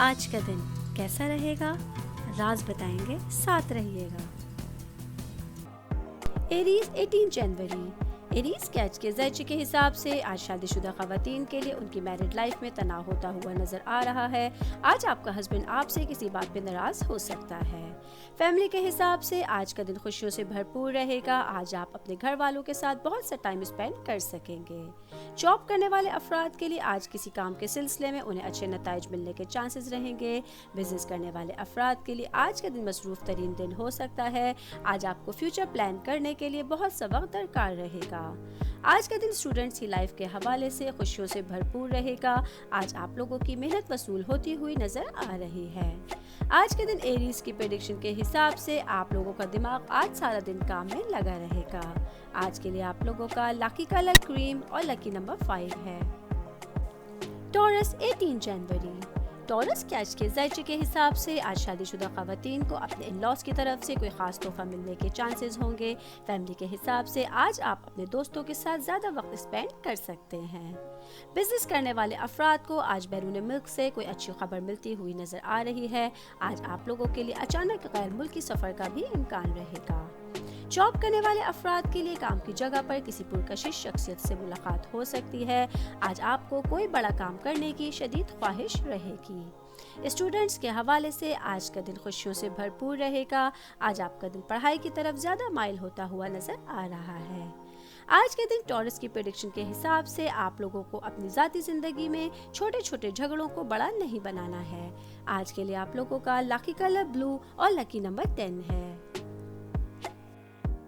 आज का दिन कैसा रहेगा, राज बताएंगे, साथ रहिएगा। एरीज 18 जनवरी। एरीज कैच के ज़र्चे के हिसाब से आज शादीशुदा ख़वातीन के लिए उनकी मैरिड लाइफ में तनाव होता हुआ नजर आ रहा है। आज आपका हस्बैंड आपसे किसी बात पे नाराज हो सकता है। फैमिली के हिसाब से आज का दिन खुशियों से भरपूर रहेगा। आज आप अपने घर वालों के साथ बहुत सा टाइम स्पेंड कर सकेंगे। जॉब करने वाले अफराद के लिए आज किसी काम के सिलसिले में उन्हें अच्छे नताइज मिलने के चांसेस रहेंगे। बिजनेस करने वाले अफराद के लिए आज का दिन मसरूफ तरीन दिन हो सकता है। आज आपको फ्यूचर प्लान करने के लिए बहुत सा वक्त दरकार रहेगा। आज का दिन स्टूडेंट्स की लाइफ के हवाले से खुशियों से भरपूर रहेगा। आज आप लोगों की मेहनत वसूल होती हुई नजर आ रही है। आज के दिन एरीज की प्रेडिक्शन के हिसाब से आप लोगों का दिमाग आज सारा दिन काम में लगा रहेगा। आज के लिए आप लोगों का लकी कलर क्रीम और लकी नंबर 5 है। टॉरस 18 जनवरी। टॉरस कैच के ज़र्चे के हिसाब से आज शादीशुदा ख़वातीन को अपने इन-लॉज की तरफ से कोई ख़ास तोहफा मिलने के चांसेस होंगे। फैमिली के हिसाब से आज आप अपने दोस्तों के साथ ज़्यादा वक्त स्पेंड कर सकते हैं। बिजनेस करने वाले अफराद को आज बैरून मुल्क से कोई अच्छी खबर मिलती हुई नजर आ रही है। आज आप लोगों के लिए अचानक गैर मुल्की सफ़र का भी इम्कान रहेगा। जॉब करने वाले अफराद के लिए काम की जगह पर किसी पुरकशिश शख्सियत से मुलाकात हो सकती है। आज आपको कोई बड़ा काम करने की शदीद ख्वाहिश रहेगी। स्टूडेंट्स के हवाले से आज का दिन खुशियों से भरपूर रहेगा। आज आपका दिन पढ़ाई की तरफ ज़्यादा माइल होता हुआ नजर आ रहा है। आज के दिन टॉरस की प्रेडिक्शन के हिसाब से आप लोगों को अपनी ज़ाती ज़िंदगी में छोटे छोटे झगड़ों को बड़ा नहीं बनाना है। आज के लिए आप लोगों का लकी कलर ब्लू और लकी नंबर 10 है।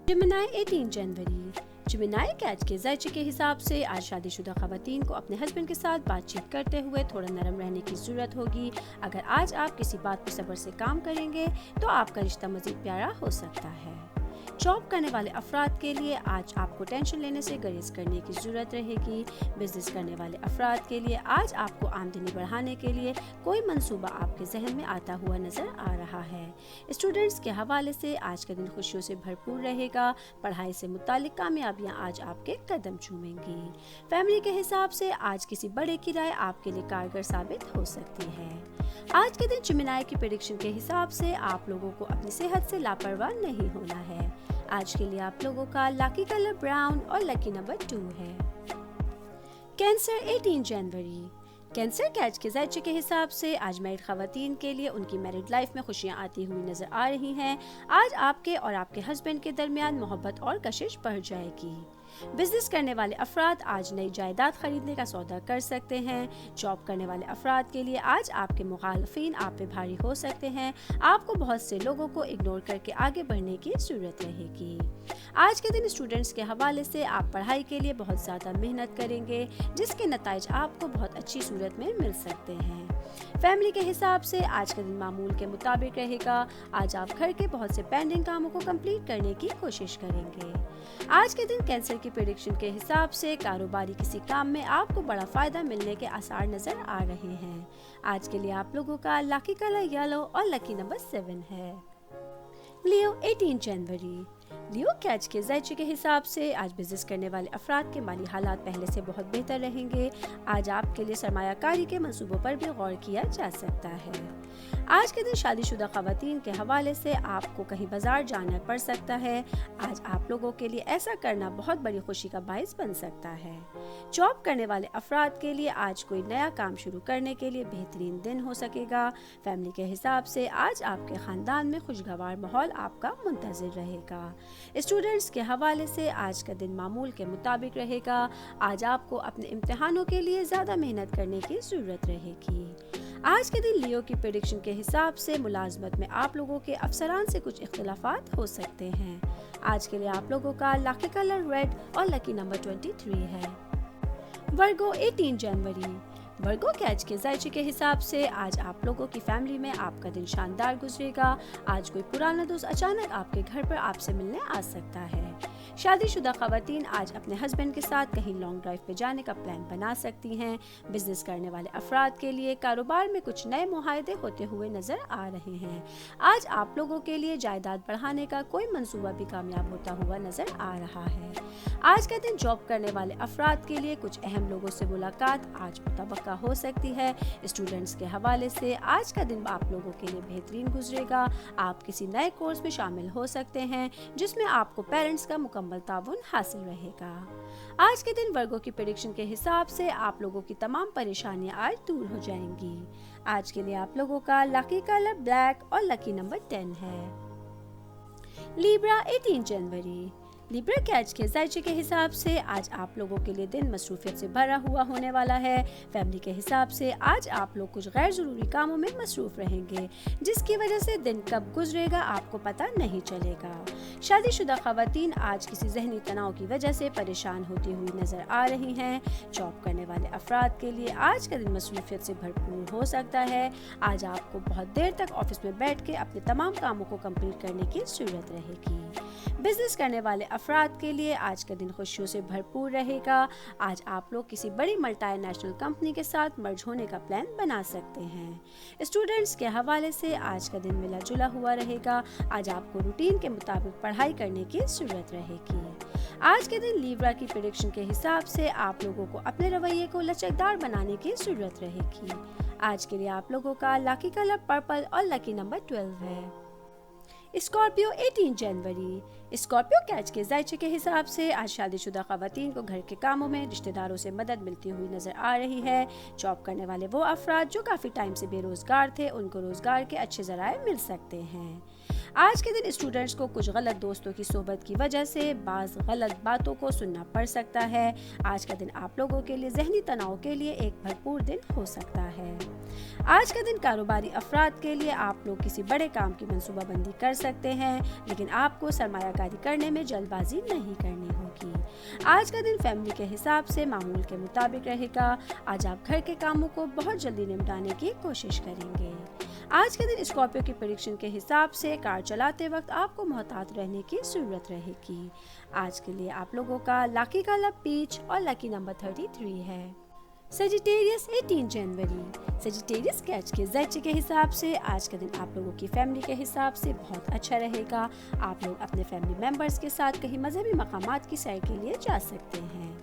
जिमिनाई 18 जनवरी। जिमिनाई कैच के ज़र्चे के हिसाब से आज शादीशुदा ख़वातीन को अपने हस्बैंड के साथ बातचीत करते हुए थोड़ा नरम रहने की ज़रूरत होगी। अगर आज आप किसी बात पर सब्र से काम करेंगे तो आपका रिश्ता मज़ीद प्यारा हो सकता है। जॉब करने वाले अफराद के लिए आज आपको टेंशन लेने से गुरेज करने की ज़रूरत रहेगी। बिजनेस करने वाले अफराद के लिए आज आपको आमदनी बढ़ाने के लिए कोई मंसूबा आपके जहन में आता हुआ नज़र आ रहा है। स्टूडेंट्स के हवाले से आज का दिन खुशियों से भरपूर रहेगा। पढ़ाई से मुतालिक कामयाबियाँ आज आपके कदम चूमेंगी। फैमिली के हिसाब से आज किसी बड़े की राय आपके लिए कारगर साबित हो सकती है। आज के दिन जिमिनाई की प्रेडिक्शन के हिसाब से आप लोगों को अपनी सेहत से लापरवाह नहीं होना है। आज के लिए आप लोगों का लकी कलर ब्राउन और लकी नंबर 2 है। कैंसर 18 जनवरी। कैंसर कैच के ज़र्चे के हिसाब से आज मैरिड ख़वातीन के लिए उनकी मैरिड लाइफ में खुशियां आती हुई नजर आ रही हैं। आज आपके और आपके हस्बैंड के दरमियान मोहब्बत और कशिश बढ़ जाएगी। बिजनेस करने वाले अफराद आज नई जायदाद खरीदने का सौदा कर सकते हैं। जॉब करने वाले अफराद के लिए आज आपके मुखालफिन आप पे भारी हो सकते हैं। आपको बहुत से लोगों को इग्नोर करके आगे बढ़ने की जरूरत रहेगी। आज के दिन स्टूडेंट्स के हवाले से आप पढ़ाई के लिए बहुत ज़्यादा मेहनत करेंगे, जिसके नताइज आपको बहुत अच्छी सूरत में मिल सकते हैं। फैमिली के हिसाब से आज का दिन मामूल के मुताबिक रहेगा। आज आप घर के बहुत से पेंडिंग कामों को कंप्लीट करने की कोशिश करेंगे। आज के दिन कैंसर की प्रेडिक्शन के हिसाब से कारोबारी किसी काम में आपको बड़ा फायदा मिलने के आसार नजर आ रहे हैं। आज के लिए आप लोगों का लकी कलर येलो और लकी नंबर 7 है। लियो 18 जनवरी। लियो कैच के ज़र्चे के हिसाब से आज बिजनेस करने वाले अफराद के माली हालात पहले से बहुत बेहतर रहेंगे। आज आपके लिए सरमायाकारी के मंसूबों पर भी गौर किया जा सकता है। आज के दिन शादीशुदा ख़वातीन के हवाले से आपको कहीं बाजार जाना पड़ सकता है। आज आप लोगों के लिए ऐसा करना बहुत बड़ी खुशी का बायस बन सकता है। जॉब करने वाले अफराद के लिए आज कोई नया काम शुरू करने के लिए बेहतरीन दिन हो सकेगा। फैमिली के हिसाब से आज आपके ख़ानदान में खुशगवार माहौल आपका मुंतज़िर रहेगा। स्टूडेंट्स के हवाले से आज का दिन मामूल के मुताबिक रहेगा। आज आपको अपने इम्तिहानों के लिए ज़्यादा मेहनत करने की ज़रूरत रहेगी। आज के दिन लियो की प्रेडिक्शन के हिसाब से मुलाजमत में आप लोगों के अफसरान से कुछ इख्तिलाफात हो सकते हैं। आज के लिए आप लोगों का लकी कलर रेड और लकी नंबर 23 है। वर्गो 18 जनवरी। वर्गो कैच के ज़र्चे के हिसाब से आज आप लोगों की फैमिली में आपका दिन शानदार गुजरेगा। आज कोई पुराना दोस्त अचानक आपके घर पर आपसे मिलने आ सकता है। शादीशुदा ख़वातीन आज अपने हस्बैंड के साथ कहीं लॉन्ग ड्राइव पे जाने का प्लान बना सकती हैं। बिजनेस करने वाले अफराद के लिए कारोबार में कुछ नए मुआहदे होते हुए नजर आ रहे हैं। आज आप लोगों के लिए जायदाद बढ़ाने का कोई मंसूबा भी कामयाब होता हुआ नजर आ रहा है। आज का दिन जॉब करने वाले अफराद के लिए कुछ अहम लोगों से मुलाकात आज मुतवक्का का हो सकती है। स्टूडेंट्स के हवाले से आज का दिन आप लोगों के लिए बेहतरीन गुजरेगा। आप किसी नए कोर्स में शामिल हो सकते हैं जिसमें आपको पेरेंट्स का मुकम्मल ताउन हासिल रहेगा। आज के दिन वर्गों की प्रेडिक्शन के हिसाब से आप लोगों की तमाम परेशानियां आज दूर हो जाएंगी। आज के लिए आप लोगों का लकी कलर ब्लैक और लकी नंबर 10 है। लिब्रा 18 जनवरी। लिब्रा के आज के जायचे के हिसाब से आज आप लोगों के लिए दिन मसरूफियत से भरा हुआ होने वाला है। फैमिली के हिसाब से आज आप लोग कुछ गैर ज़रूरी कामों में मसरूफ रहेंगे, जिसकी वजह से दिन कब गुजरेगा आपको पता नहीं चलेगा। शादीशुदा ख़वातीन आज किसी जहनी तनाव की वजह से परेशान होती हुई नज़र आ रही हैं। जॉब करने वाले अफराद के लिए आज का दिन मसरूफियत से भरपूर हो सकता है। आज आपको बहुत देर तक ऑफिस में बैठ के अपने तमाम कामों को कंप्लीट करने की ज़रूरत रहेगी। बिजनेस करने वाले अफराद के लिए आज का दिन खुशियों से भरपूर रहेगा। आज आप लोग किसी बड़ी मल्टीनेशनल कंपनी के साथ मर्ज होने का प्लान बना सकते हैं। स्टूडेंट्स के हवाले से आज का दिन मिला जुला हुआ रहेगा। आज आपको रूटीन के मुताबिक पढ़ाई करने की जरूरत रहेगी। आज के दिन लिब्रा की प्रेडिक्शन के हिसाब से आप लोगों को अपने रवैये को लचकदार बनाने की जरूरत रहेगी। आज के लिए आप लोगों का लकी कलर पर्पल और लकी नंबर 12 है। स्कॉर्पियो 18 जनवरी। स्कॉर्पियो कैच के जायचे के हिसाब से आज शादीशुदा ख़वातीन को घर के कामों में रिश्तेदारों से मदद मिलती हुई नजर आ रही है। जॉब करने वाले वो अफराद जो काफ़ी टाइम से बेरोजगार थे, उनको रोजगार के अच्छे ज़राए मिल सकते हैं। आज के दिन स्टूडेंट्स को कुछ गलत दोस्तों की सोबत की वजह से बाज़ गलत बातों को सुनना पड़ सकता है। आज का दिन आप लोगों के लिए जहनी तनाव के लिए एक भरपूर दिन हो सकता है। आज का दिन कारोबारी अफराद के लिए आप लोग किसी बड़े काम की मंसूबाबंदी कर सकते हैं, लेकिन आपको सरमायाकारी करने में जल्दबाजी नहीं करनी होगी। आज का दिन फैमिली के हिसाब से मामूल के मुताबिक रहेगा। आज आप घर के कामों को बहुत जल्दी निपटाने की कोशिश करेंगे। आज के दिन स्कॉर्पियो की प्रेडिक्शन के हिसाब से कार चलाते वक्त आपको मोहतात रहने की जरूरत रहेगी। आज के लिए आप लोगों का लकी कलर पीच और लकी नंबर 33 है। सजिटेरियस 18 जनवरी। सजिटेरियस कैच के जायचे के हिसाब से आज का दिन आप लोगों की फैमिली के हिसाब से बहुत अच्छा रहेगा। आप लोग अपने फैमिली मेंबर्स के साथ कहीं मजहबी मकामात की सैर के लिए जा सकते हैं।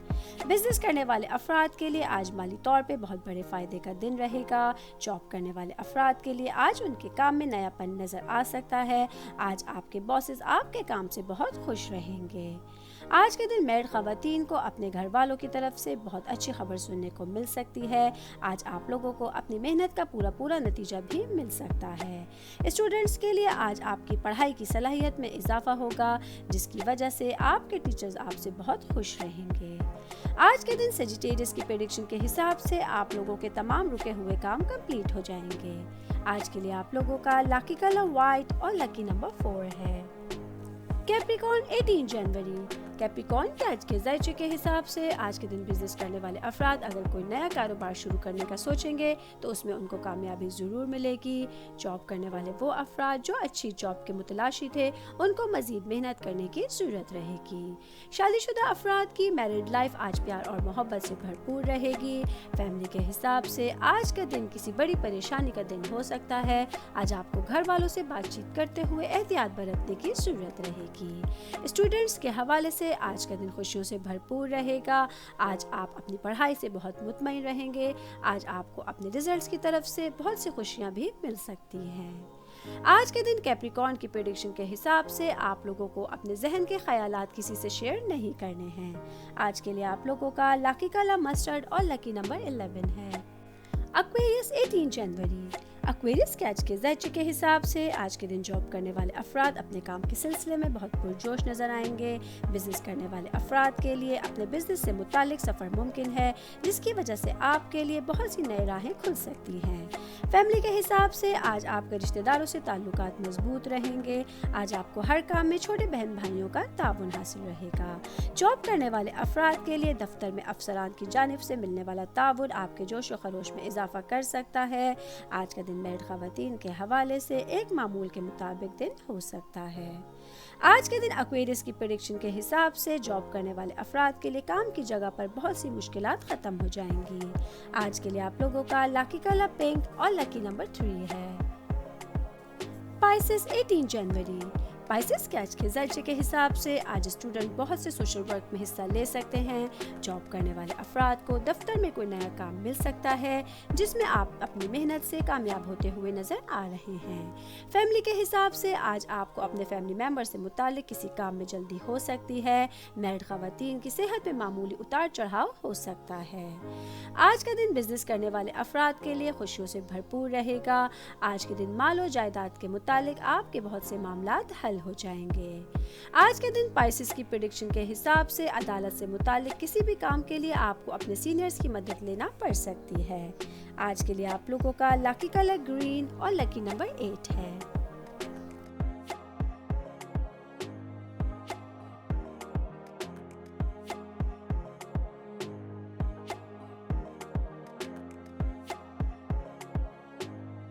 बिजनेस करने वाले अफराद के लिए आज माली तौर पे बहुत बड़े फायदे का दिन रहेगा। जॉब करने वाले अफराद के लिए आज उनके काम में नयापन नजर आ सकता है। आज आपके बॉसेस आपके काम से बहुत खुश रहेंगे। आज के दिन मैरिड ख़वातीन को अपने घर वालों की तरफ से बहुत अच्छी खबर सुनने को मिल सकती है। आज आप लोगों को अपनी मेहनत का पूरा नतीजा भी मिल सकता है। स्टूडेंट्स के लिए आज आपकी पढ़ाई की सलाहियत में इजाफा होगा, जिसकी वजह से आपके टीचर्स आपसे बहुत खुश रहेंगे। आज के दिन सजिटेरियस की प्रेडिक्शन के हिसाब से आप लोगों के तमाम रुके हुए काम कंप्लीट हो जाएंगे। आज के लिए आप लोगों का लकी कलर व्हाइट और लकी नंबर 4 है। कैप्रिकॉर्न 18 जनवरी। कैप्रिकॉर्न के आज के जायचे के हिसाब से आज के दिन बिजनेस करने वाले अफराद अगर कोई नया कारोबार शुरू करने का सोचेंगे तो उसमें उनको कामयाबी ज़रूर मिलेगी। जॉब करने वाले वो अफराद जो अच्छी जॉब के मुतलाशी थे, उनको मज़ीद मेहनत करने की ज़रूरत रहेगी। शादीशुदा अफराद की मैरिड लाइफ आज प्यार और मोहब्बत से भरपूर रहेगी। फैमिली के हिसाब से आज का दिन किसी बड़ी परेशानी का दिन हो सकता है। आज आपको घर वालों से बातचीत करते हुए एहतियात बरतने की ज़रूरत रहेगी। स्टूडेंट्स के हवाले से आज का दिन खुशियों से भरपूर रहेगा। आज आप अपनी पढ़ाई से बहुत मुतमईन रहेंगे। आज आपको अपने रिजल्ट्स की तरफ से बहुत सी खुशियां भी मिल सकती हैं। आज के दिन कैप्रिकॉर्न की प्रेडिक्शन के हिसाब से आप लोगों को अपने जहन के ख्यालात किसी से शेयर नहीं करने हैं। आज के लिए आप लोगों का लकी कलर मस्टर्ड और लकी नंबर 11 है। एक्वेरियस 18 जनवरी। एक्वेरियस कैच के जायचे के हिसाब से आज के दिन जॉब करने वाले अफराद अपने काम के सिलसिले में बहुत पुरजोश नजर आएंगे। बिजनेस करने वाले अफराद के लिए अपने बिजनेस से मुतालिक सफ़र मुमकिन है, जिसकी वजह से आपके लिए बहुत सी नई राहें खुल सकती हैं। फैमिली के हिसाब से आज आपके रिश्तेदारों से ताल्लुकात मजबूत रहेंगे। आज आपको हर काम में छोटे बहन भाइयों का ताउन हासिल रहेगा। जॉब करने वाले अफराद के लिए दफ्तर में अफसरान की जानिब से मिलने वाला ताउन आपके जोश व खरोश में इजाफा कर सकता है। आज का दिन मैरिड ख़वातीन के हवाले से एक मामूल के मुताबिक दिन हो सकता है। आज के दिन एक्वेरियस की प्रेडिक्शन के हिसाब से जॉब करने वाले अफराद के लिए काम की जगह पर बहुत सी मुश्किलात खत्म हो जाएंगी। आज के लिए आप लोगों का लकी कलर पिंक और लकी नंबर 3 है। पाइसेस 18 जनवरी। स्पाइसेस के आज के ज़ायचे के हिसाब से आज स्टूडेंट बहुत से सोशल वर्क में हिस्सा ले सकते हैं। जॉब करने वाले अफराद को दफ्तर में कोई नया काम मिल सकता है जिसमें आप अपनी मेहनत से कामयाब होते हुए नज़र आ रहे हैं। फैमिली के हिसाब से आज आपको अपने फैमिली मेम्बर से मुतालिक किसी काम में जल्दी हो सकती है। मैरिड ख़वातीन की सेहत में मामूली उतार चढ़ाव हो सकता है। आज का दिन बिजनेस करने वाले अफराद के लिए खुशियों से भरपूर रहेगा। आज के दिन माल और जायदाद के मुतालिक आपके बहुत से मामलात हल हो जाएंगे। आज के दिन पाइसेस की प्रेडिक्शन के हिसाब से अदालत से मुतालिक किसी भी काम के लिए आपको अपने सीनियर्स की मदद लेना पड़ सकती है। आज के लिए आप लोगों का लकी कलर ग्रीन और लकी नंबर 8 है।